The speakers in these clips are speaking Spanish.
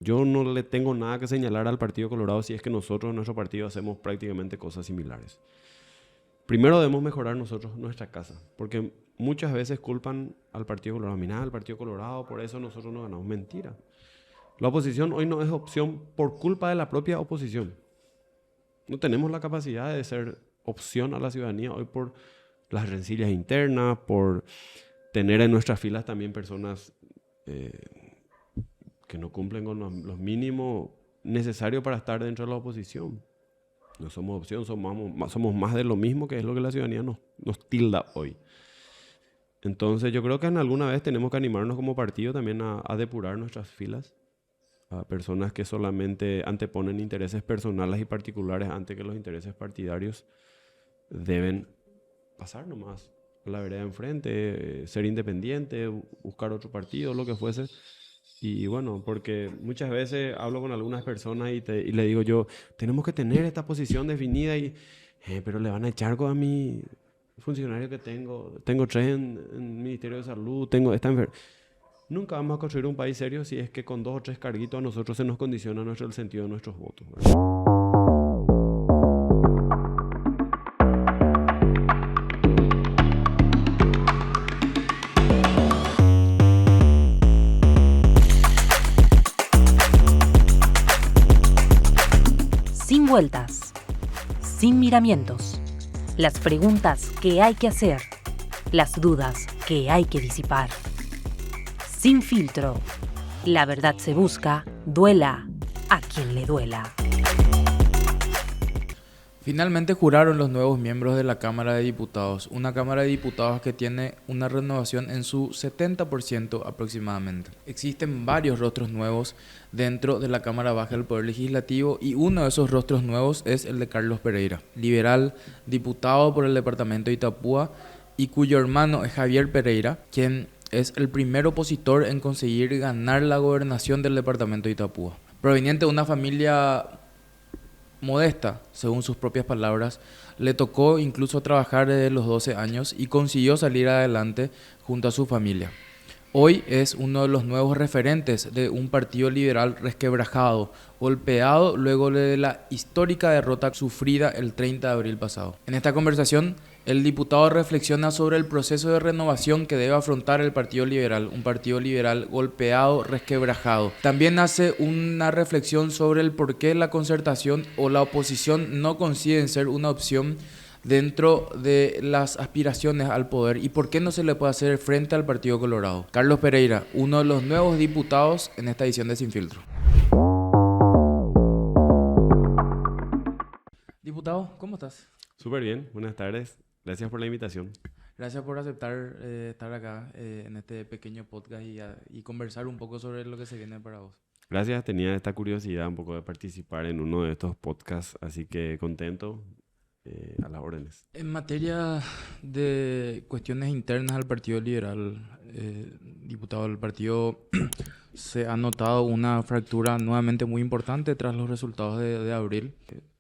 Yo no le tengo nada que señalar al Partido Colorado si es que nosotros en nuestro partido hacemos prácticamente cosas similares. Primero debemos mejorar nosotros nuestra casa, porque muchas veces culpan al Partido Colorado. Mirá, al Partido Colorado, por eso nosotros no ganamos. Mentira. La oposición hoy no es opción por culpa de la propia oposición. No tenemos la capacidad de ser opción a la ciudadanía hoy por las rencillas internas, por tener en nuestras filas también personas que no cumplen con los mínimos necesarios para estar dentro de la oposición. No somos opción, somos más de lo mismo que es lo que la ciudadanía nos tilda hoy. Entonces yo creo que en alguna vez tenemos que animarnos como partido también a depurar nuestras filas a personas que solamente anteponen intereses personales y particulares antes que los intereses partidarios. Deben pasar nomás a la vereda enfrente, ser independiente, buscar otro partido, lo que fuese. Y bueno, porque muchas veces hablo con algunas personas y le digo yo, tenemos que tener esta posición definida, pero le van a echar con a mi funcionario que tengo 3 en el Ministerio de Salud, tengo esta enfermedad. Nunca vamos a construir un país serio si es que con 2 o 3 carguitos a nosotros se nos condiciona el sentido de nuestros votos, ¿verdad? Sin vueltas, sin miramientos, las preguntas que hay que hacer, las dudas que hay que disipar. Sin filtro, la verdad se busca, duela a quien le duela. Finalmente juraron los nuevos miembros de la Cámara de Diputados, una Cámara de Diputados que tiene una renovación en su 70% aproximadamente. Existen varios rostros nuevos dentro de la Cámara Baja del Poder Legislativo y uno de esos rostros nuevos es el de Carlos Pereira, liberal, diputado por el departamento de Itapúa y cuyo hermano es Javier Pereira, quien es el primer opositor en conseguir ganar la gobernación del departamento de Itapúa. Proveniente de una familia modesta, según sus propias palabras, le tocó incluso trabajar desde los 12 años y consiguió salir adelante junto a su familia. Hoy es uno de los nuevos referentes de un partido liberal resquebrajado, golpeado luego de la histórica derrota sufrida el 30 de abril pasado. En esta conversación, el diputado reflexiona sobre el proceso de renovación que debe afrontar el Partido Liberal, un partido liberal golpeado, resquebrajado. También hace una reflexión sobre el por qué la concertación o la oposición no consiguen ser una opción dentro de las aspiraciones al poder y por qué no se le puede hacer frente al Partido Colorado. Carlos Pereira, uno de los nuevos diputados en esta edición de Sin Filtro. Diputado, ¿cómo estás? Súper bien, buenas tardes. Gracias por la invitación. Gracias por aceptar estar acá en este pequeño podcast y conversar un poco sobre lo que se viene para vos. Gracias, tenía esta curiosidad un poco de participar en uno de estos podcasts, así que contento, a las órdenes. En materia de cuestiones internas al Partido Liberal, diputado del partido, se ha notado una fractura nuevamente muy importante tras los resultados de abril.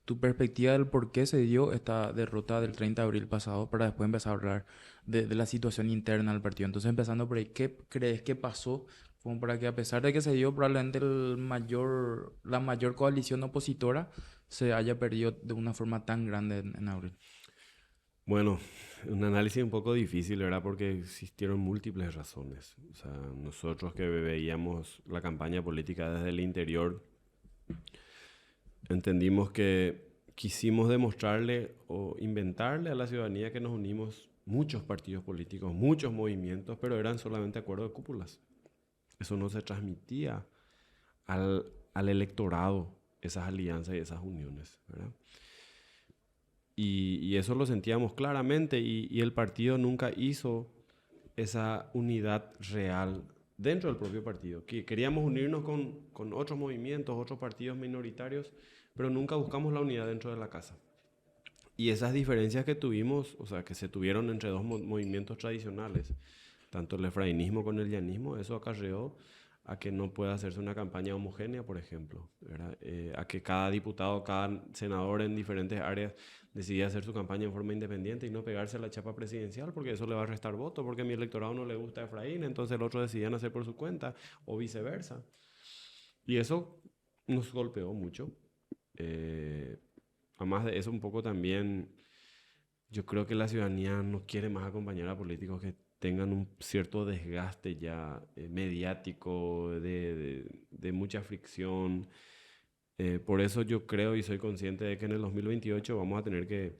Tu perspectiva del por qué se dio esta derrota del 30 de abril pasado, para después empezar a hablar de la situación interna del partido. Entonces, empezando por ahí, ¿qué crees que pasó como para que, a pesar de que se dio probablemente la mayor coalición opositora, se haya perdido de una forma tan grande en abril? Bueno, un análisis un poco difícil, ¿verdad? Porque existieron múltiples razones. O sea, nosotros que veíamos la campaña política desde el interior, entendimos que quisimos demostrarle o inventarle a la ciudadanía que nos unimos muchos partidos políticos, muchos movimientos, pero eran solamente acuerdos de cúpulas. Eso no se transmitía al electorado, esas alianzas y esas uniones, ¿verdad? Y eso lo sentíamos claramente y el partido nunca hizo esa unidad real dentro del propio partido. Que queríamos unirnos con otros movimientos, otros partidos minoritarios, pero nunca buscamos la unidad dentro de la casa. Y esas diferencias que tuvimos, o sea, que se tuvieron entre dos movimientos tradicionales, tanto el efrainismo con el llanismo, eso acarreó a que no pueda hacerse una campaña homogénea, por ejemplo, ¿verdad? A que cada diputado, cada senador en diferentes áreas decidía hacer su campaña en forma independiente y no pegarse a la chapa presidencial, porque eso le va a restar votos, porque a mi electorado no le gusta Efraín, entonces el otro decidían hacer por su cuenta, o viceversa. Y eso nos golpeó mucho. Además de eso, un poco también, yo creo que la ciudadanía no quiere más acompañar a políticos que tengan un cierto desgaste ya mediático, de mucha fricción. Por eso yo creo y soy consciente de que en el 2028 vamos a tener que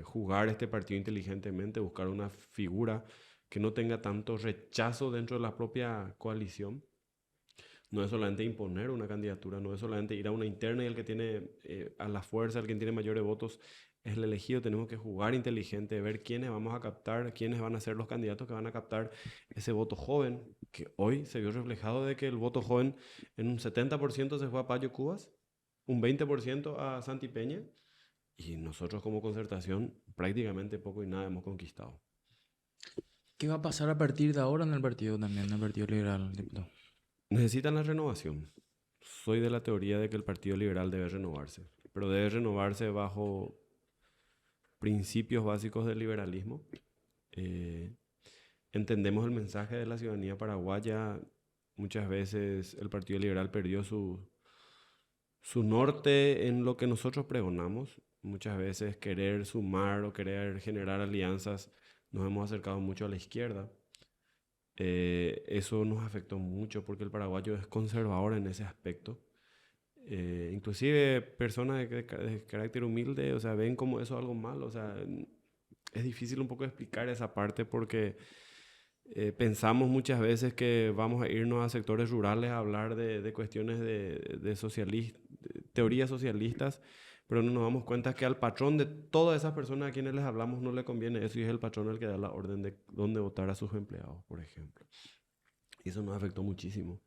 jugar este partido inteligentemente, buscar una figura que no tenga tanto rechazo dentro de la propia coalición. No es solamente imponer una candidatura, no es solamente ir a una interna y el que tiene a la fuerza, el que tiene mayores votos es el elegido. Tenemos que jugar inteligente, ver quiénes vamos a captar, quiénes van a ser los candidatos que van a captar ese voto joven, que hoy se vio reflejado de que el voto joven en un 70% se fue a Payo Cubas, un 20% a Santi Peña, y nosotros como Concertación prácticamente poco y nada hemos conquistado. ¿Qué va a pasar a partir de ahora en el partido también, en el Partido Liberal, diputado? Necesitan la renovación. Soy de la teoría de que el Partido Liberal debe renovarse, pero debe renovarse bajo principios básicos del liberalismo. Entendemos el mensaje de la ciudadanía paraguaya. Muchas veces el Partido Liberal perdió su norte en lo que nosotros pregonamos. Muchas veces querer sumar o querer generar alianzas nos hemos acercado mucho a la izquierda. Eso nos afectó mucho porque el paraguayo es conservador en ese aspecto. Inclusive personas de carácter humilde, o sea, ven como eso algo malo. O sea, es difícil un poco explicar esa parte porque pensamos muchas veces que vamos a irnos a sectores rurales a hablar de cuestiones de teorías socialistas, pero no nos damos cuenta que al patrón de todas esas personas a quienes les hablamos no le conviene eso y es el patrón el que da la orden de dónde votar a sus empleados, por ejemplo. Y eso nos afectó muchísimo.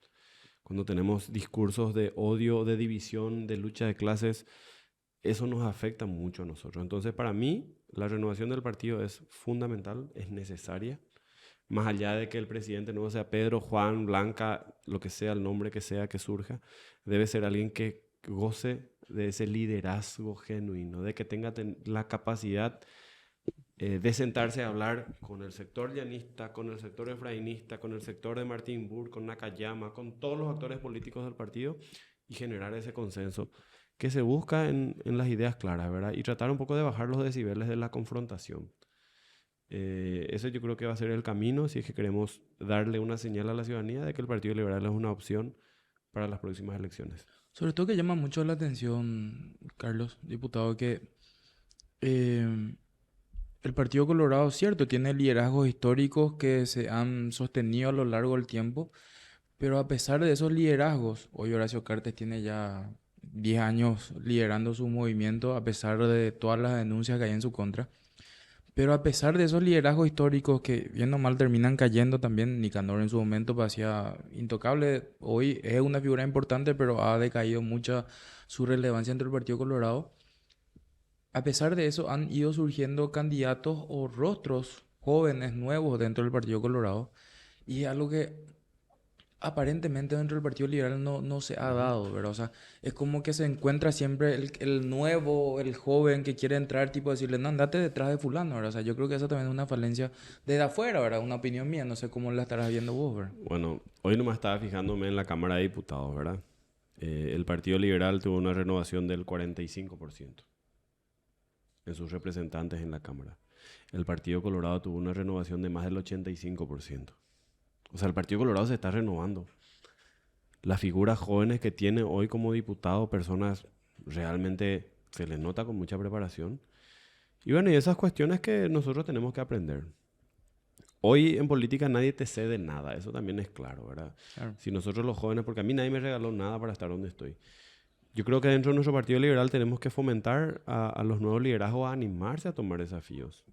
Cuando tenemos discursos de odio, de división, de lucha de clases, eso nos afecta mucho a nosotros. Entonces, para mí, la renovación del partido es fundamental, es necesaria. Más allá de que el presidente no sea Pedro, Juan, Blanca, lo que sea, el nombre que sea que surja, debe ser alguien que goce de ese liderazgo genuino, de que tenga la capacidad de sentarse a hablar con el sector llanista, con el sector efrainista, con el sector de Martín Burr, con Nakayama, con todos los actores políticos del partido y generar ese consenso que se busca en las ideas claras, ¿verdad? Y tratar un poco de bajar los decibeles de la confrontación. Eso yo creo que va a ser el camino si es que queremos darle una señal a la ciudadanía de que el Partido Liberal es una opción para las próximas elecciones. Sobre todo que llama mucho la atención, Carlos, diputado, que el Partido Colorado, cierto, tiene liderazgos históricos que se han sostenido a lo largo del tiempo, pero a pesar de esos liderazgos, hoy Horacio Cartes tiene ya 10 años liderando su movimiento, a pesar de todas las denuncias que hay en su contra. Pero a pesar de esos liderazgos históricos que bien o mal terminan cayendo también, Nicanor en su momento parecía intocable, hoy es una figura importante, pero ha decaído mucha su relevancia entre el Partido Colorado. A pesar de eso, han ido surgiendo candidatos o rostros jóvenes, nuevos dentro del Partido Colorado, y es algo que aparentemente dentro del Partido Liberal no se ha dado, ¿verdad? O sea, es como que se encuentra siempre el nuevo, el joven que quiere entrar, tipo decirle, no, andate detrás de fulano, ¿verdad? O sea, yo creo que esa también es una falencia desde afuera, ¿verdad? Una opinión mía, no sé cómo la estarás viendo vos, ¿verdad? Bueno, hoy nomás estaba fijándome en la Cámara de Diputados, ¿verdad? El Partido Liberal tuvo una renovación del 45% en sus representantes en la Cámara. El Partido Colorado tuvo una renovación de más del 85%. O sea, el Partido Colorado se está renovando. Las figuras jóvenes que tiene hoy como diputado, personas realmente se les nota con mucha preparación. Y bueno, y esas cuestiones que nosotros tenemos que aprender. Hoy en política nadie te cede nada, eso también es claro, ¿verdad? Claro. Si nosotros los jóvenes, porque a mí nadie me regaló nada para estar donde estoy. Yo creo que dentro de nuestro Partido Liberal tenemos que fomentar a los nuevos liderazgos a animarse a tomar desafíos.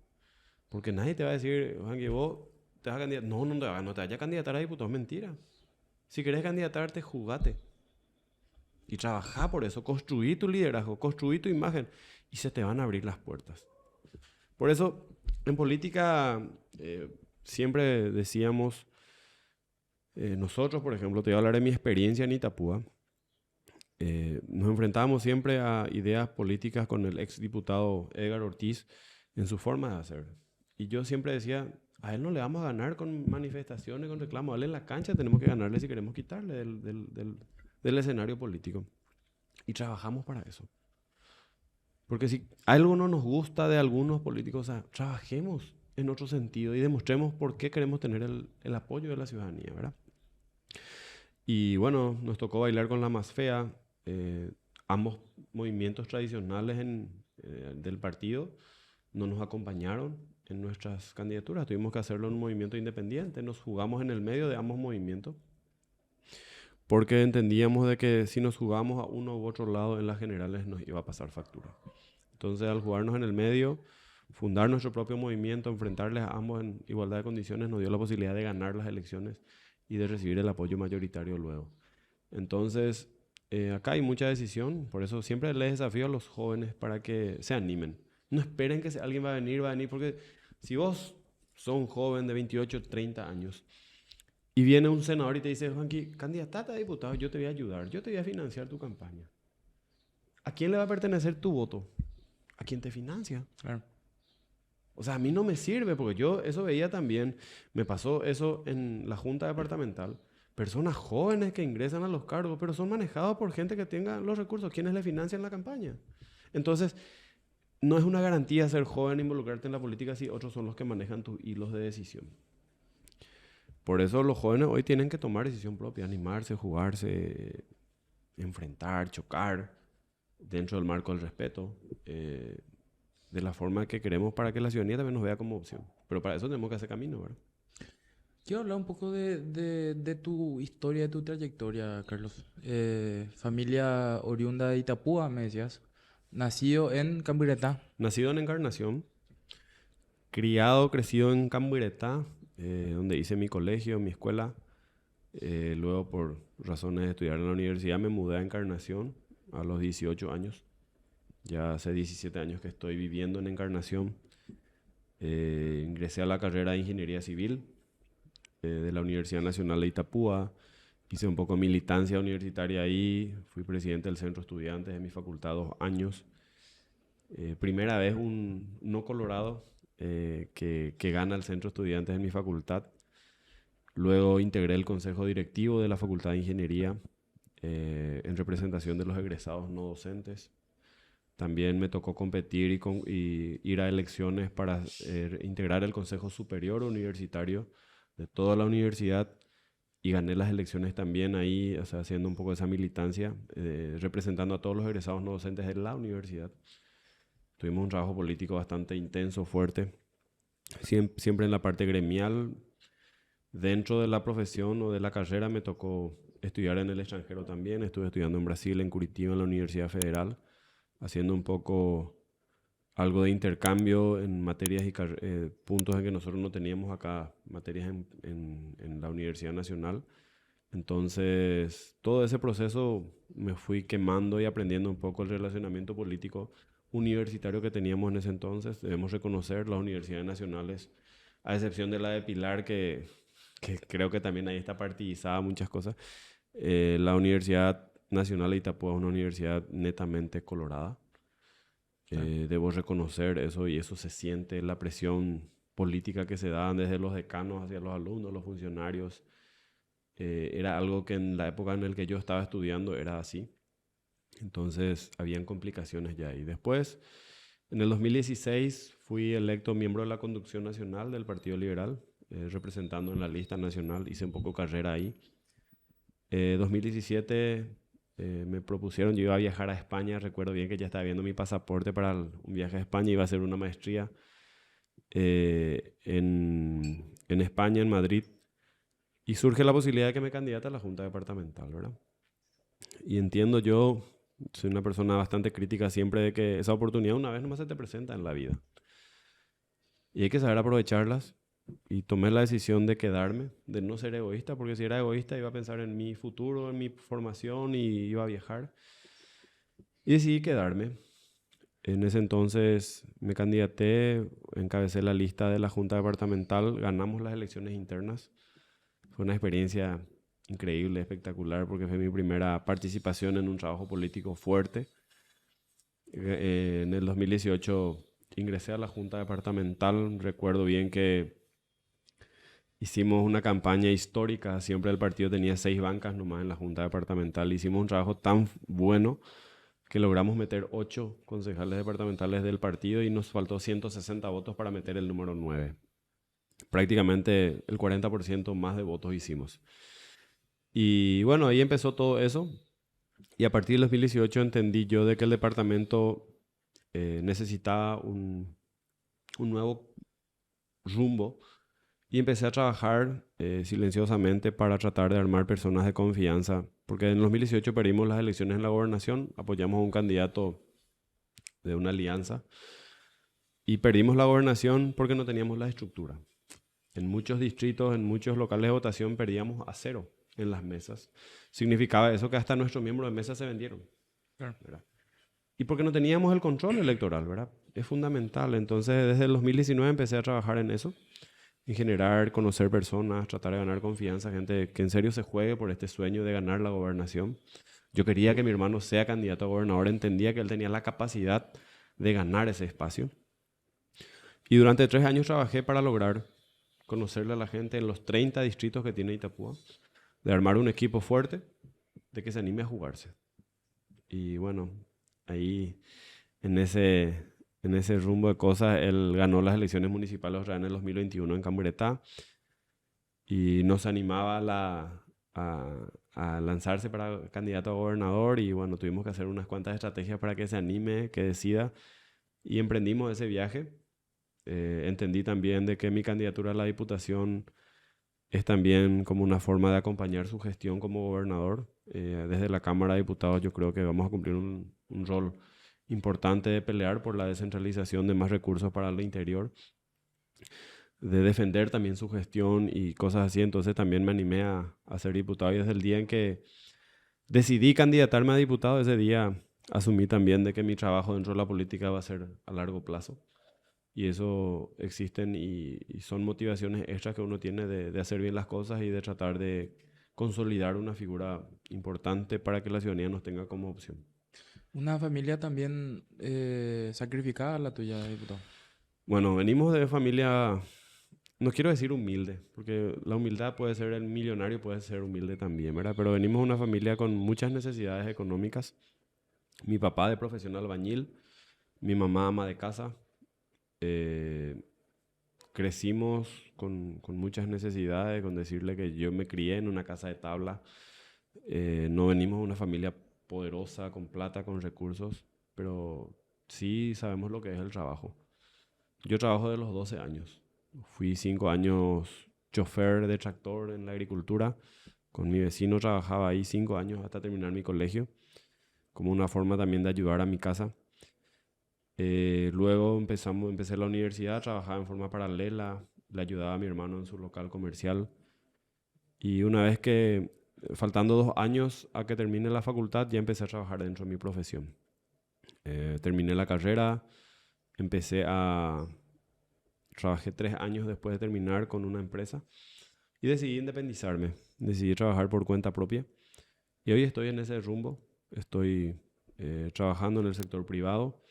Porque nadie te va a decir, Juan, que vos te vas a candidatar. No te vayas a candidatar a diputado, es mentira. Si querés candidatarte, jugate. Y trabajá por eso, construí tu liderazgo, construí tu imagen y se te van a abrir las puertas. Por eso, en política, siempre decíamos, nosotros, por ejemplo, te voy a hablar de mi experiencia en Itapúa, nos enfrentábamos siempre a ideas políticas con el exdiputado Edgar Ortiz en su forma de hacer. Y yo siempre decía, a él no le vamos a ganar con manifestaciones, con reclamos, a él en la cancha tenemos que ganarle si queremos quitarle del del escenario político. Y trabajamos para eso. Porque si algo no nos gusta de algunos políticos, o sea, trabajemos en otro sentido y demostremos por qué queremos tener el apoyo de la ciudadanía, ¿verdad? Y bueno, nos tocó bailar con la más fea. Ambos movimientos tradicionales del partido no nos acompañaron en nuestras candidaturas. Tuvimos que hacerlo en un movimiento independiente. Nos jugamos en el medio de ambos movimientos. Porque entendíamos de que si nos jugábamos a uno u otro lado en las generales nos iba a pasar factura. Entonces, al jugarnos en el medio, fundar nuestro propio movimiento, enfrentarles a ambos en igualdad de condiciones, nos dio la posibilidad de ganar las elecciones y de recibir el apoyo mayoritario luego. Entonces, acá hay mucha decisión, por eso siempre les desafío a los jóvenes para que se animen. No esperen que alguien va a venir, porque si vos sos un joven de 28, 30 años y viene un senador y te dice, Juanqui, candidatate a diputado, yo te voy a ayudar, yo te voy a financiar tu campaña. ¿A quién le va a pertenecer tu voto? ¿A quién te financia? Claro. O sea, a mí no me sirve, porque yo eso veía también, me pasó eso en la junta departamental. Personas jóvenes que ingresan a los cargos, pero son manejados por gente que tenga los recursos, quienes le financian la campaña. Entonces, no es una garantía ser joven e involucrarte en la política si otros son los que manejan tus hilos de decisión. Por eso los jóvenes hoy tienen que tomar decisión propia, animarse, jugarse, enfrentar, chocar, dentro del marco del respeto, de la forma que queremos para que la ciudadanía también nos vea como opción. Pero para eso tenemos que hacer camino, ¿verdad? Quiero hablar un poco de tu historia, de tu trayectoria, Carlos. Familia oriunda de Itapúa, me decías. Nacido en Camburetá. Nacido en Encarnación, criado, crecido en Camburetá, donde hice mi colegio, mi escuela. Luego, por razones de estudiar en la universidad, me mudé a Encarnación a los 18 años. Ya hace 17 años que estoy viviendo en Encarnación. Ingresé a la carrera de Ingeniería Civil de la Universidad Nacional de Itapúa. Hice un poco de militancia universitaria ahí. Fui presidente del Centro de Estudiantes de mi facultad 2 años. Primera vez un no colorado que gana el Centro de Estudiantes en mi facultad. Luego integré el consejo directivo de la Facultad de Ingeniería en representación de los egresados no docentes. También me tocó competir y ir a elecciones para integrar el Consejo Superior Universitario de toda la universidad y gané las elecciones también ahí, o sea, haciendo un poco de esa militancia, representando a todos los egresados no docentes de la universidad. Tuvimos un trabajo político bastante intenso, fuerte, siempre en la parte gremial. Dentro de la profesión o de la carrera me tocó estudiar en el extranjero también. Estuve estudiando en Brasil, en Curitiba, en la Universidad Federal, haciendo un poco algo de intercambio en materias y puntos en que nosotros no teníamos acá, materias en la Universidad Nacional. Entonces, todo ese proceso me fui quemando y aprendiendo un poco el relacionamiento político universitario que teníamos en ese entonces. Debemos reconocer las universidades nacionales, a excepción de la de Pilar, que creo que también ahí está partidizada muchas cosas. La Universidad Nacional de Itapúa es una universidad netamente colorada. Debo reconocer eso y eso se siente, la presión política que se da desde los decanos hacia los alumnos, los funcionarios. Era algo que en la época en la que yo estaba estudiando era así. Entonces, habían complicaciones ya ahí. Después, en el 2016, fui electo miembro de la conducción nacional del Partido Liberal, representando en la lista nacional. Hice un poco carrera ahí. 2017 me propusieron, yo iba a viajar a España. Recuerdo bien que ya estaba viendo mi pasaporte para un viaje a España. Iba a hacer una maestría en España, en Madrid. Y surge la posibilidad de que me candidate a la Junta Departamental, ¿verdad? Y entiendo yo, soy una persona bastante crítica siempre de que esa oportunidad una vez nomás se te presenta en la vida. Y hay que saber aprovecharlas. Y tomé la decisión de quedarme, de no ser egoísta, porque si era egoísta iba a pensar en mi futuro, en mi formación y iba a viajar. Y decidí quedarme. En ese entonces me candidaté, encabecé la lista de la Junta Departamental, ganamos las elecciones internas. Fue una experiencia increíble, espectacular, porque fue mi primera participación en un trabajo político fuerte. En el 2018 ingresé a la Junta Departamental. Recuerdo bien que Hicimos una campaña histórica, siempre el partido tenía 6 bancas nomás en la Junta Departamental. Hicimos un trabajo tan bueno que logramos meter 8 concejales departamentales del partido y nos faltó 160 votos para meter el número 9. Prácticamente el 40% más de votos hicimos. Y bueno, ahí empezó todo eso. Y a partir del 2018 entendí yo de que el departamento necesitaba un nuevo rumbo y empecé a trabajar silenciosamente para tratar de armar personas de confianza, porque en 2018 perdimos las elecciones en la gobernación, apoyamos a un candidato de una alianza y perdimos la gobernación porque no teníamos la estructura. En muchos distritos, en muchos locales de votación perdíamos a 0 en las mesas. Significaba eso que hasta nuestros miembros de mesa se vendieron. Claro. ¿Verdad? Y porque no teníamos el control electoral, ¿verdad? Es fundamental. Entonces, desde el 2019 empecé a trabajar en eso, en generar, conocer personas, tratar de ganar confianza, gente que en serio se juegue por este sueño de ganar la gobernación. Yo quería que mi hermano sea candidato a gobernador, entendía que él tenía la capacidad de ganar ese espacio. Y durante 3 años trabajé para lograr conocerle a la gente en los 30 distritos que tiene Itapúa, de armar un equipo fuerte, de que se anime a jugarse. Y bueno, ahí en ese rumbo de cosas, él ganó las elecciones municipales otra vez en el 2021 en Camburetá y nos animaba a lanzarse para candidato a gobernador y bueno, tuvimos que hacer unas cuantas estrategias para que se anime, que decida y emprendimos ese viaje. Entendí también de que mi candidatura a la diputación es también como una forma de acompañar su gestión como gobernador. Desde la Cámara de Diputados yo creo que vamos a cumplir un rol importante de pelear por la descentralización de más recursos para el interior, de defender también su gestión y cosas así. Entonces también me animé a ser diputado y desde el día en que decidí candidatarme a diputado, ese día asumí también de que mi trabajo dentro de la política va a ser a largo plazo. Y eso existen y son motivaciones extras que uno tiene de hacer bien las cosas y de tratar de consolidar una figura importante para que la ciudadanía nos tenga como opción. Una familia también sacrificada la tuya, diputado. Bueno, venimos de familia, no quiero decir humilde, porque la humildad puede ser, el millonario puede ser humilde también, ¿verdad? Pero venimos de una familia con muchas necesidades económicas. Mi papá de profesión albañil, mi mamá ama de casa. Crecimos con muchas necesidades, con decirle que yo me crié en una casa de tabla. No venimos de una familia poderosa, con plata, con recursos, pero sí sabemos lo que es el trabajo. Yo trabajo de los 12 años. Fui 5 años chofer de tractor en la agricultura. Con mi vecino trabajaba ahí 5 años hasta terminar mi colegio, como una forma también de ayudar a mi casa. Luego empecé la universidad, trabajaba en forma paralela, le ayudaba a mi hermano en su local comercial. Y una vez que, faltando 2 años a que termine la facultad, ya empecé a trabajar dentro de mi profesión. Terminé la carrera, trabajé 3 años después de terminar con una empresa y decidí independizarme, decidí trabajar por cuenta propia. Y hoy estoy en ese rumbo, estoy trabajando en el sector privado.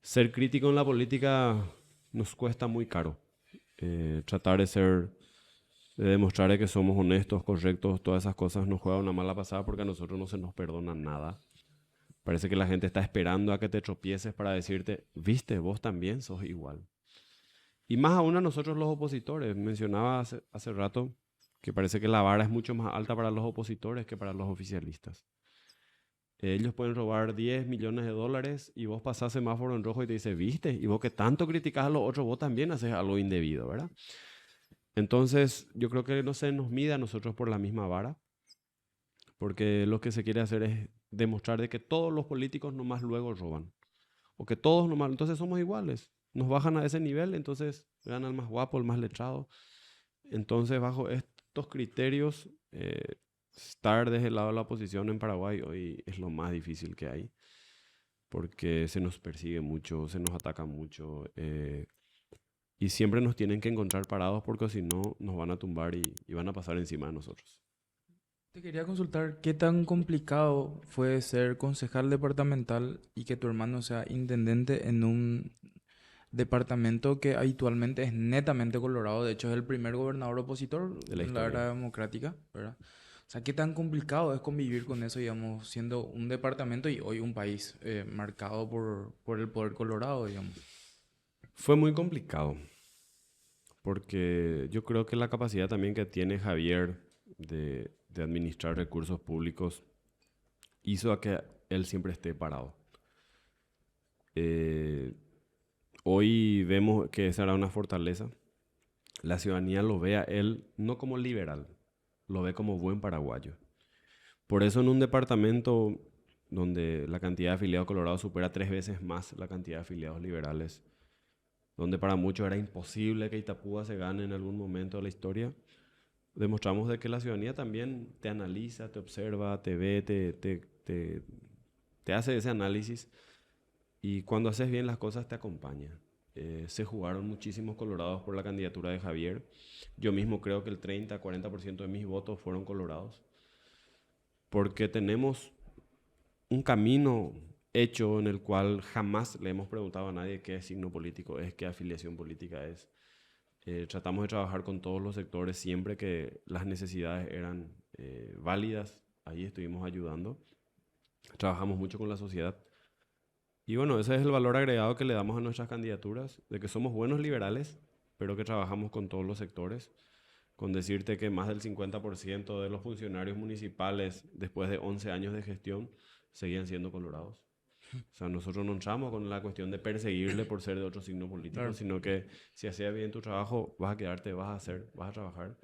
Ser crítico en la política nos cuesta muy caro. Tratar de demostrar que somos honestos, correctos, todas esas cosas nos juega una mala pasada porque a nosotros no se nos perdona nada. Parece que la gente está esperando a que te tropieces para decirte, viste, vos también sos igual. Y más aún a nosotros los opositores. Mencionaba hace rato que parece que la vara es mucho más alta para los opositores que para los oficialistas. Ellos pueden robar 10 millones de dólares y vos pasás semáforo en rojo y te dice, viste, y vos que tanto criticás a los otros, vos también haces algo indebido, ¿verdad? Entonces, yo creo que no se nos mide a nosotros por la misma vara, porque lo que se quiere hacer es demostrar de que todos los políticos nomás luego roban, o que todos nomás, entonces somos iguales, nos bajan a ese nivel, entonces gana el más guapo, el más letrado. Entonces, bajo estos criterios, estar desde el lado de la oposición en Paraguay hoy es lo más difícil que hay, porque se nos persigue mucho, se nos ataca mucho, y siempre nos tienen que encontrar parados porque si no nos van a tumbar y van a pasar encima de nosotros. Te quería consultar qué tan complicado fue ser concejal departamental y que tu hermano sea intendente en un departamento que habitualmente es netamente colorado. De hecho, es el primer gobernador opositor De la en la historia. era democrática, ¿verdad? O sea, ¿qué tan complicado es convivir con eso, digamos, siendo un departamento y hoy un país marcado por el poder colorado, digamos? Fue muy complicado, porque yo creo que la capacidad también que tiene Javier de administrar recursos públicos hizo a que él siempre esté parado. Eh, Hoy vemos que esa era una fortaleza. La ciudadanía lo ve a él no como liberal, lo ve como buen paraguayo. Por eso en un departamento donde la cantidad de afiliados colorados supera 3 veces más la cantidad de afiliados liberales, donde para muchos era imposible que Itapúa se gane en algún momento de la historia, demostramos de que la ciudadanía también te analiza, te observa, te ve, te hace ese análisis y cuando haces bien las cosas te acompaña. Se jugaron muchísimos colorados por la candidatura de Javier. Yo mismo creo que el 30-40% de mis votos fueron colorados. Porque tenemos un camino hecho en el cual jamás le hemos preguntado a nadie qué signo político es, qué afiliación política es. Tratamos de trabajar con todos los sectores siempre que las necesidades eran válidas. Ahí estuvimos ayudando. Trabajamos mucho con la sociedad. Y bueno, ese es el valor agregado que le damos a nuestras candidaturas, de que somos buenos liberales, pero que trabajamos con todos los sectores. Con decirte que más del 50% de los funcionarios municipales, después de 11 años de gestión, seguían siendo colorados. O sea, nosotros no entramos con la cuestión de perseguirle por ser de otro signo político, Claro. sino que si hacías bien tu trabajo, vas a quedarte, vas a hacer, vas a trabajar.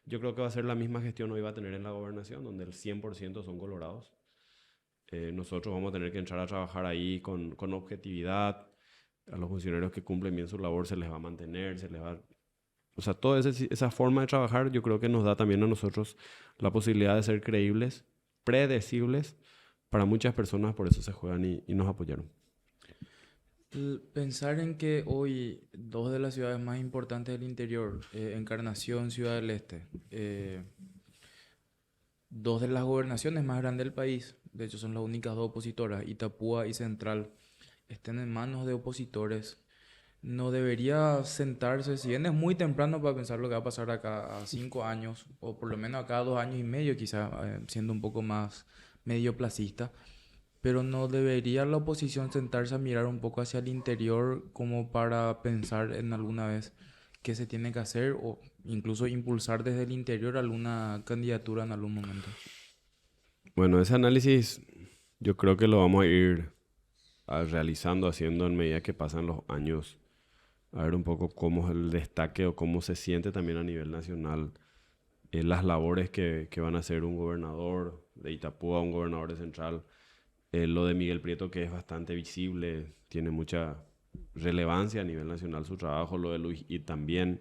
Yo creo que va a ser la misma gestión hoy va a tener en la gobernación, donde el 100% son colorados. Nosotros vamos a tener que entrar a trabajar ahí con objetividad. A los funcionarios que cumplen bien su labor se les va a mantener, se les va... O sea, toda esa forma de trabajar yo creo que nos da también a nosotros la posibilidad de ser creíbles, predecibles para muchas personas, por eso se juegan y nos apoyaron. Pensar en que hoy dos de las ciudades más importantes del interior, Encarnación, Ciudad del Este, dos de las gobernaciones más grandes del país, de hecho son las únicas dos opositoras, Itapúa y Central, estén en manos de opositores, no debería sentarse, si bien es muy temprano para pensar lo que va a pasar acá a 5 años, o por lo menos acá a 2 años y medio, quizá siendo un poco más medio placista, pero no debería la oposición sentarse a mirar un poco hacia el interior como para pensar en alguna vez qué se tiene que hacer o incluso impulsar desde el interior alguna candidatura en algún momento. Bueno, ese análisis yo creo que lo vamos a ir realizando, haciendo en medida que pasan los años. A ver un poco cómo es el destaque o cómo se siente también a nivel nacional las labores que van a hacer un gobernador de Itapúa, un gobernador de Central. Lo de Miguel Prieto, que es bastante visible, tiene mucha relevancia a nivel nacional su trabajo. Lo de Luis y también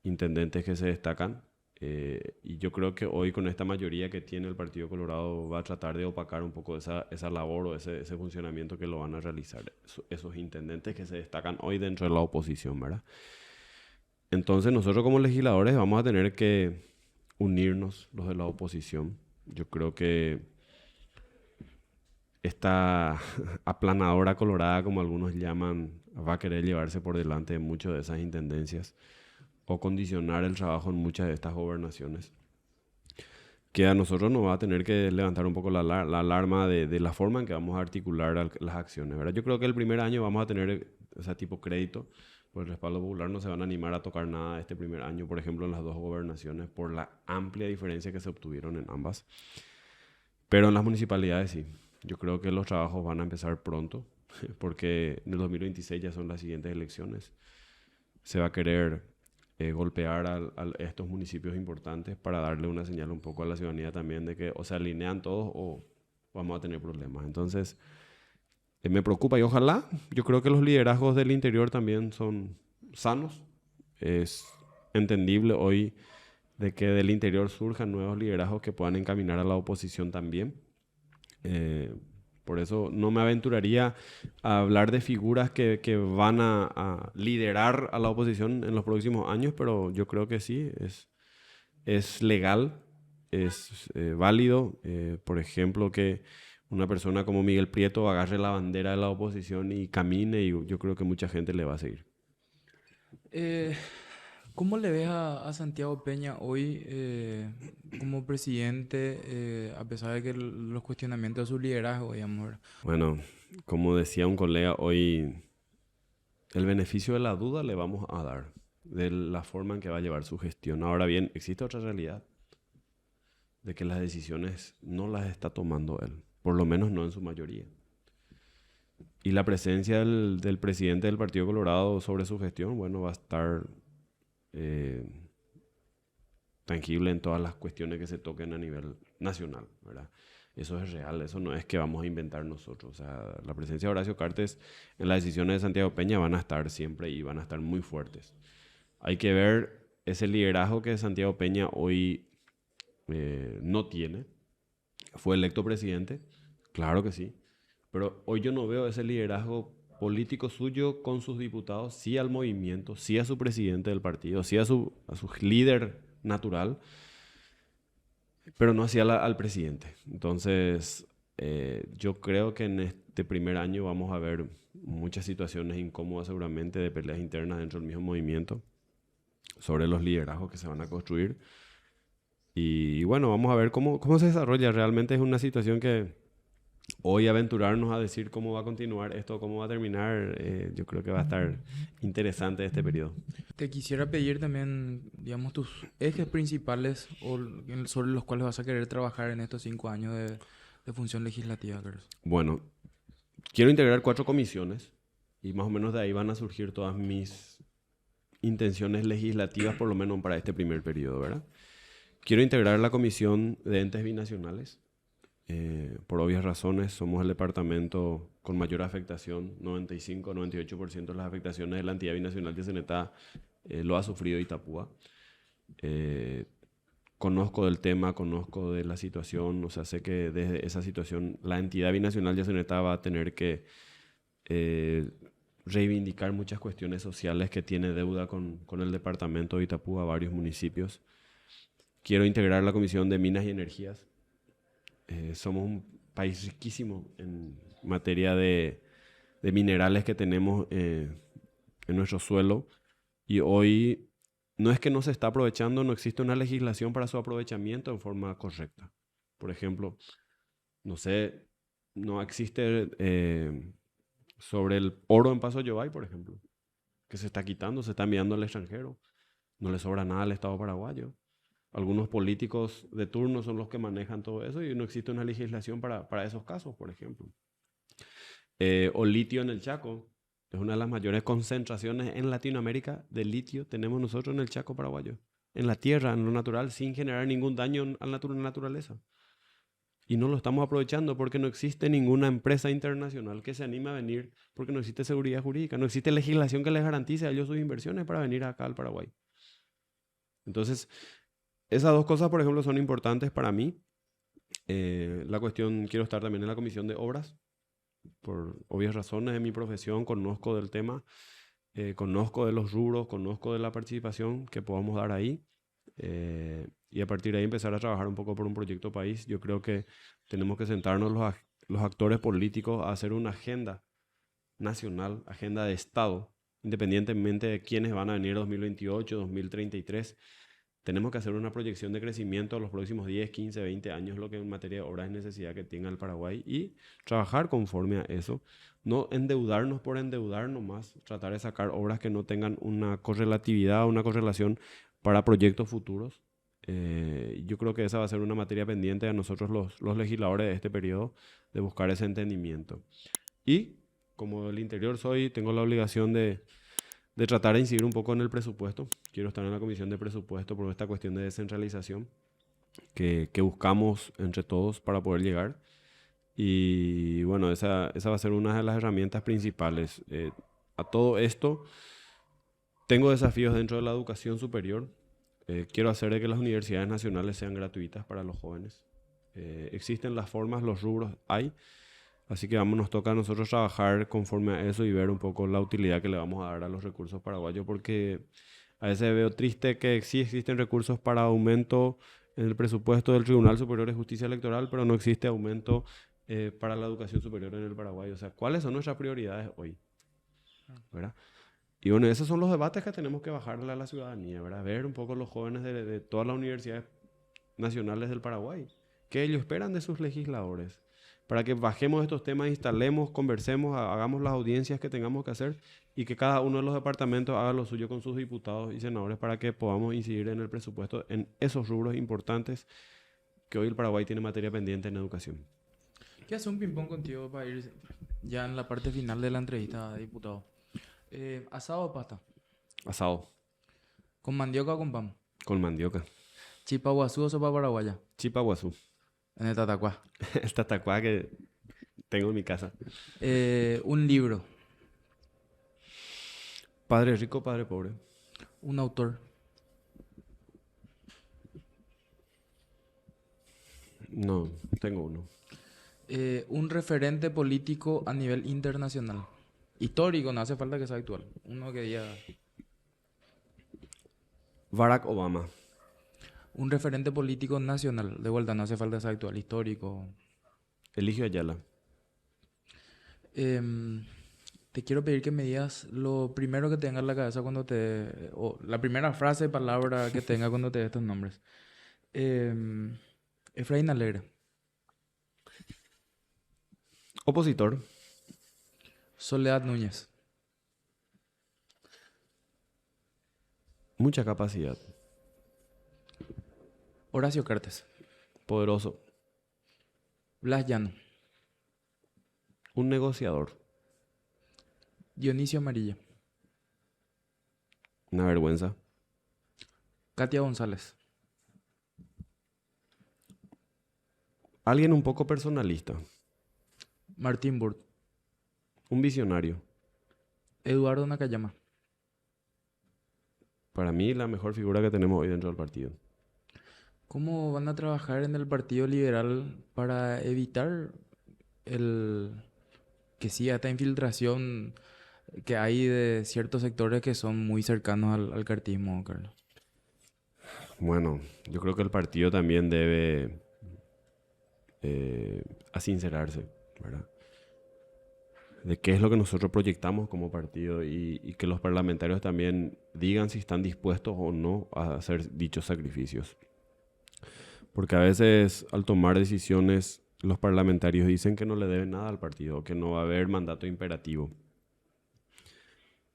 intendentes que se destacan. Y yo creo que hoy con esta mayoría que tiene el Partido Colorado va a tratar de opacar un poco esa labor o ese funcionamiento que lo van a realizar esos intendentes que se destacan hoy dentro de la oposición, ¿verdad? Entonces nosotros como legisladores vamos a tener que unirnos los de la oposición. Yo creo que esta aplanadora colorada, como algunos llaman, va a querer llevarse por delante de muchas de esas intendencias o condicionar el trabajo en muchas de estas gobernaciones. Que a nosotros nos va a tener que levantar un poco la alarma de la forma en que vamos a articular las acciones, ¿verdad? Yo creo que el primer año vamos a tener ese tipo crédito, por el respaldo popular no se van a animar a tocar nada este primer año, por ejemplo, en las dos gobernaciones, por la amplia diferencia que se obtuvieron en ambas. Pero en las municipalidades sí. Yo creo que los trabajos van a empezar pronto, porque en el 2026 ya son las siguientes elecciones. Se va a querer golpear a estos municipios importantes para darle una señal un poco a la ciudadanía también de que o se alinean todos o vamos a tener problemas. Entonces, me preocupa y ojalá, yo creo que los liderazgos del interior también son sanos. Es entendible hoy de que del interior surjan nuevos liderazgos que puedan encaminar a la oposición también. Por eso no me aventuraría a hablar de figuras que van a liderar a la oposición en los próximos años, pero yo creo que sí, es legal, es válido. Por ejemplo, que una persona como Miguel Prieto agarre la bandera de la oposición y camine, y yo creo que mucha gente le va a seguir. ¿Cómo le ves a Santiago Peña hoy como presidente, a pesar de que los cuestionamientos de su liderazgo, digamos, ¿verdad? Bueno, como decía un colega hoy, el beneficio de la duda le vamos a dar de la forma en que va a llevar su gestión. Ahora bien, existe otra realidad de que las decisiones no las está tomando él, por lo menos no en su mayoría. Y la presencia del presidente del Partido Colorado sobre su gestión, bueno, va a estar eh, tangible en todas las cuestiones que se toquen a nivel nacional, ¿verdad? Eso es real, eso no es que vamos a inventar nosotros. O sea, la presencia de Horacio Cartes en las decisiones de Santiago Peña van a estar siempre y van a estar muy fuertes. Hay que ver ese liderazgo que Santiago Peña hoy no tiene. Fue electo presidente, claro que sí, pero hoy yo no veo ese liderazgo político suyo con sus diputados, sí al movimiento, sí a su presidente del partido, sí a su líder natural, pero no hacia al presidente. Entonces, yo creo que en este primer año vamos a ver muchas situaciones incómodas seguramente de peleas internas dentro del mismo movimiento sobre los liderazgos que se van a construir. Y bueno, vamos a ver cómo se desarrolla. Realmente es una situación que hoy aventurarnos a decir cómo va a continuar esto, cómo va a terminar, yo creo que va a estar interesante este periodo. Te quisiera pedir también, digamos, tus ejes principales sobre los cuales vas a querer trabajar en estos 5 años de función legislativa, Carlos. Bueno, quiero integrar 4 comisiones y más o menos de ahí van a surgir todas mis intenciones legislativas, por lo menos para este primer periodo, ¿verdad? Quiero integrar la comisión de entes binacionales. Por obvias razones, somos el departamento con mayor afectación, 95-98% de las afectaciones de la entidad binacional de Cenetá lo ha sufrido Itapúa. Conozco del tema, conozco de la situación, o sea, sé que desde esa situación la entidad binacional de Cenetá va a tener que reivindicar muchas cuestiones sociales que tiene deuda con el departamento de Itapúa, varios municipios. Quiero integrar la Comisión de Minas y Energías. Somos un país riquísimo en materia de minerales que tenemos en nuestro suelo y hoy no es que no se está aprovechando, no existe una legislación para su aprovechamiento en forma correcta. Por ejemplo, no sé, no existe sobre el oro en Paso Yobay, por ejemplo, que se está quitando, se está enviando al extranjero, no le sobra nada al Estado paraguayo. Algunos políticos de turno son los que manejan todo eso y no existe una legislación para esos casos, por ejemplo. O litio en el Chaco. Es una de las mayores concentraciones en Latinoamérica de litio tenemos nosotros en el Chaco paraguayo. En la tierra, en lo natural, sin generar ningún daño a la naturaleza. Y no lo estamos aprovechando porque no existe ninguna empresa internacional que se anime a venir, porque no existe seguridad jurídica, no existe legislación que les garantice a ellos sus inversiones para venir acá al Paraguay. Entonces, esas 2 cosas, por ejemplo, son importantes para mí. La cuestión, quiero estar también en la comisión de obras, por obvias razones de mi profesión, conozco del tema, conozco de los rubros, conozco de la participación que podamos dar ahí. Y a partir de ahí empezar a trabajar un poco por un proyecto país. Yo creo que tenemos que sentarnos los actores políticos a hacer una agenda nacional, agenda de Estado, independientemente de quiénes van a venir 2028, 2033. Tenemos que hacer una proyección de crecimiento a los próximos 10, 15, 20 años, lo que en materia de obras es necesidad que tenga el Paraguay y trabajar conforme a eso. No endeudarnos por endeudarnos más, tratar de sacar obras que no tengan una correlatividad, una correlación para proyectos futuros. Yo creo que esa va a ser una materia pendiente a nosotros los legisladores de este periodo, de buscar ese entendimiento. Y como del interior tengo la obligación de tratar de incidir un poco en el presupuesto. Quiero estar en la comisión de presupuesto por esta cuestión de descentralización que buscamos entre todos para poder llegar. Y bueno, esa va a ser una de las herramientas principales. A todo esto, tengo desafíos dentro de la educación superior. Quiero hacer de que las universidades nacionales sean gratuitas para los jóvenes. Existen las formas, los rubros hay. Así que nos toca a nosotros trabajar conforme a eso y ver un poco la utilidad que le vamos a dar a los recursos paraguayos, porque a veces veo triste que sí existen recursos para aumento en el presupuesto del Tribunal Superior de Justicia Electoral, pero no existe aumento para la educación superior en el Paraguay. O sea, ¿cuáles son nuestras prioridades hoy? ¿Verdad? Y bueno, esos son los debates que tenemos que bajarle a la ciudadanía, ¿verdad? Ver un poco los jóvenes de todas las universidades nacionales del Paraguay, qué ellos esperan de sus legisladores, para que bajemos estos temas, instalemos, conversemos, hagamos las audiencias que tengamos que hacer y que cada uno de los departamentos haga lo suyo con sus diputados y senadores para que podamos incidir en el presupuesto en esos rubros importantes que hoy el Paraguay tiene materia pendiente en educación. ¿Qué hace un ping-pong contigo para ir ya en la parte final de la entrevista, diputado? ¿Asado o pasta? Asado, ¿Con mandioca o con pan? con mandioca, ¿Chipa guazú o sopa paraguaya? chipa guazú, En el tatacuá. el tatacuá que tengo en mi casa. Un libro, Padre rico, padre pobre. un autor, No, tengo uno. un referente político a nivel internacional. Histórico, no hace falta que sea actual. Uno que diga... Barack Obama. Un referente político nacional. De vuelta, no hace falta que sea actual. Histórico. Eligio Ayala. Te quiero pedir que me digas lo primero que tenga en la cabeza cuando te... O la primera frase, palabra que tenga cuando te dé estos nombres. Efraín Alegre. Opositor. Soledad Núñez. Mucha capacidad. Horacio Cartes. Poderoso. Blas Llano. Un negociador. Dionisio Amarilla. Una vergüenza. Katia González. Alguien un poco personalista. Martín Burt. Un visionario. Eduardo Nakayama. Para mí, la mejor figura que tenemos hoy dentro del partido. ¿Cómo van a trabajar en el Partido Liberal para evitar que siga esta infiltración que hay de ciertos sectores que son muy cercanos al cartismo, Carlos? Bueno, yo creo que el partido también debe asincerarse, ¿verdad? De qué es lo que nosotros proyectamos como partido y que los parlamentarios también digan si están dispuestos o no a hacer dichos sacrificios. Porque a veces al tomar decisiones los parlamentarios dicen que no le deben nada al partido, que no va a haber mandato imperativo.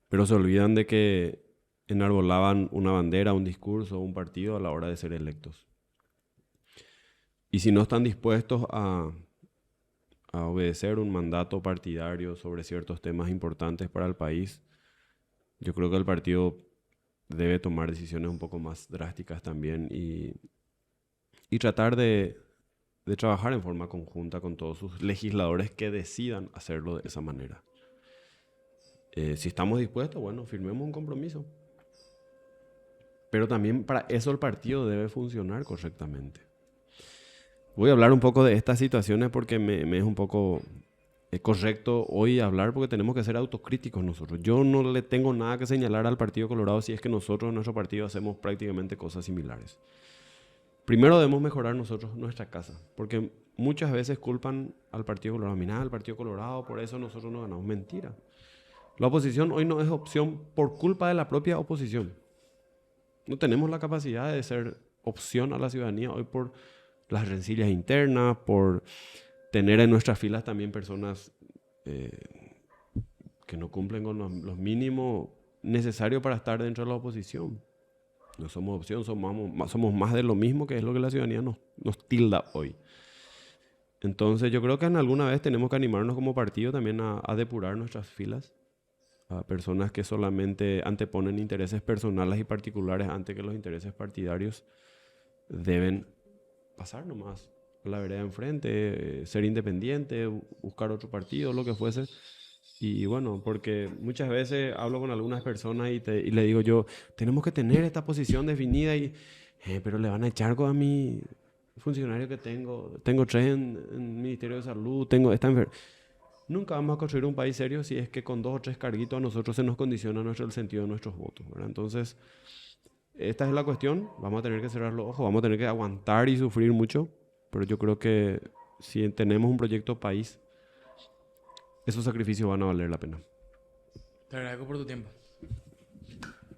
Pero se olvidan de que enarbolaban una bandera, un discurso, un partido a la hora de ser electos. Y si no están dispuestos a obedecer un mandato partidario sobre ciertos temas importantes para el país, yo creo que el partido debe tomar decisiones un poco más drásticas también y tratar de trabajar en forma conjunta con todos sus legisladores que decidan hacerlo de esa manera. Si estamos dispuestos, bueno, firmemos un compromiso. Pero también para eso el partido debe funcionar correctamente. Voy a hablar un poco de estas situaciones porque me es un poco correcto hoy hablar porque tenemos que ser autocríticos nosotros. Yo no le tengo nada que señalar al Partido Colorado si es que nosotros en nuestro partido hacemos prácticamente cosas similares. Primero debemos mejorar nosotros nuestra casa, porque muchas veces culpan al Partido Colorado. Mirá, al Partido Colorado, por eso nosotros no ganamos. Mentira. La oposición hoy no es opción por culpa de la propia oposición. No tenemos la capacidad de ser opción a la ciudadanía hoy por las rencillas internas, por tener en nuestras filas también personas que no cumplen con los mínimos necesarios para estar dentro de la oposición. No somos opción, somos más de lo mismo, que es lo que la ciudadanía nos tilda hoy. Entonces yo creo que en alguna vez tenemos que animarnos como partido también a depurar nuestras filas a personas que solamente anteponen intereses personales y particulares antes que los intereses partidarios. Deben pasar nomás a la vereda enfrente, ser independiente, buscar otro partido, lo que fuese. Y bueno, porque muchas veces hablo con algunas personas y le digo yo, tenemos que tener esta posición definida, pero le van a echar con a mi funcionario que tengo 3 en el Ministerio de Salud, tengo esta enfermedad. Nunca vamos a construir un país serio si es que con 2 o 3 carguitos a nosotros se nos condiciona el sentido de nuestros votos, ¿verdad? Entonces, esta es la cuestión, vamos a tener que cerrar los ojos, vamos a tener que aguantar y sufrir mucho, pero yo creo que si tenemos un proyecto país, esos sacrificios van a valer la pena. Te agradezco por tu tiempo.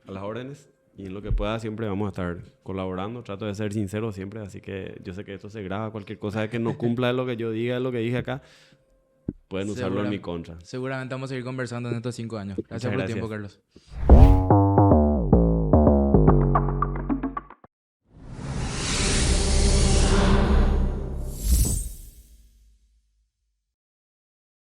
A las órdenes. Y en lo que pueda siempre vamos a estar colaborando. Trato de ser sincero siempre, así que yo sé que esto se graba. Cualquier cosa de que no cumpla de lo que yo diga, de lo que dije acá, pueden usarlo en mi contra. Seguramente vamos a seguir conversando en estos 5 años. Gracias por el tiempo, gracias. Carlos.